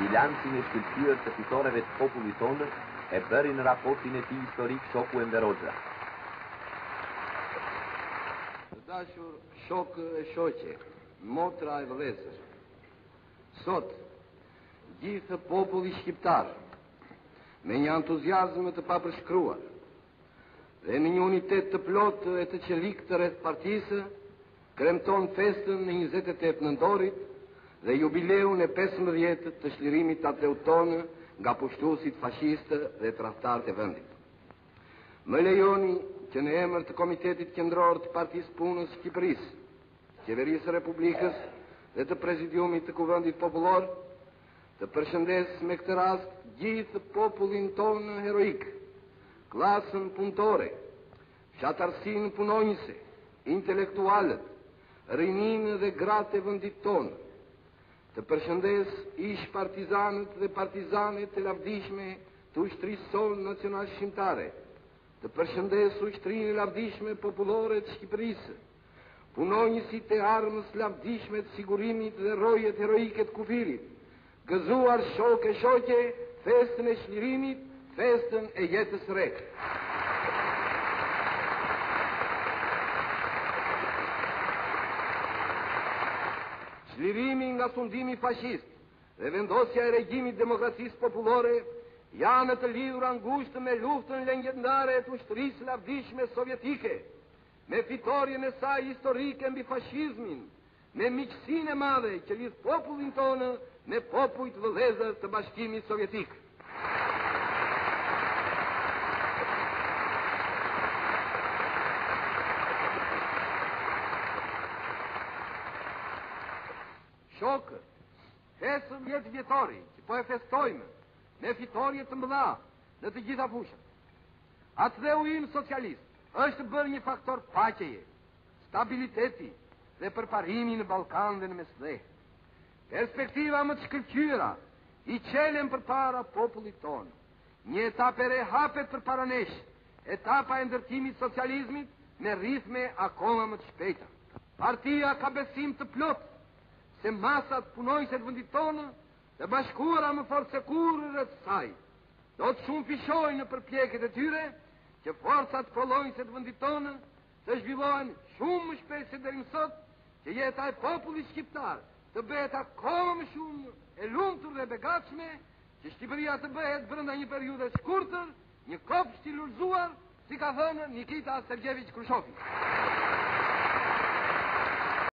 bilancin e shkëlqyer të fitoreve të popullit tonë e bëri në raportin e tij historik shoku Enver Hoxha. Të dashur shokë e shoqe, motra e vëllezër, sot gjithë populli shqiptar, me një entuziazm të papërshkruar dhe me një unitet të plotë e të qelik të rreth partisë, kremton festën në 28 nëntorit dhe jubileun e 15 të çlirimit të atleut tonë nga pushtuesit fashistë dhe tradhtarët e vendit. Më lejoni që në emër të Komitetit Qendror të Partisë Punës së Shqipërisë, Qeverisë së Republikës dhe të Prezidiumit të Kuvendit Popullor, të përshëndes me këtë rast gjithë popullin tonë heroik, klasën punëtore, fshatarësinë punonjëse, intelektualët, rininë dhe gratë e vendit tonë, të përshëndes ish partizanët dhe partizanet e lavdishme të ushtrisë sonë nacional shqiptare, të përshëndes ushtrinë e lavdishme popullore të Shqipërisë, punonjësit e armës lavdishme të sigurimit dhe rojet heroike të kufirit, gëzuar shokë e shoqe, festën e çlirimit, festën e jetës së re. Çlirimi nga sundimi fashist dhe vendosja e regjimit demokracisë popullore janë të lidhura ngushtë me luftën legjendare të ushtrisë lavdishme sovjetike, me fitorjen e saj historike mbi fashizmin, me miqësinë e madhe që lidh popullin tonë me popujt vëllezër të Bashkimit Sovjetik. Shokë, 15 vjetori që po e festojmë me fitorje të mëdha në të gjitha fushat. Atdheu im socialist është bërë një faktor paqeje, stabiliteti dhe përparimi në Ballkan dhe në Mesdhe. Perspektiva më të shkëlqyera i qelen përpara popullit tonë. Një etapë e re hapet përpara nesh, etapa e ndërtimit socializmit me ritme akoma më të shpejta. Partia ka besim të plotë se masat punojëse të vendit tonë të bashkuara më fort se kurrë rreth saj do të shumë fishojnë në përpjekjet e tyre që forcat kollonjëse të vendit tonë të zhvillohen shumë më shpejt se deri më sot, që jeta e popullit shqiptar të bëhet akoma më shumë e lumtur dhe begatshme, që Shqipëria të bëhet brenda një periudhe shkurtër një kopsht i lulzuar, si ka thënë Nikita Sergjeviç Krushofi.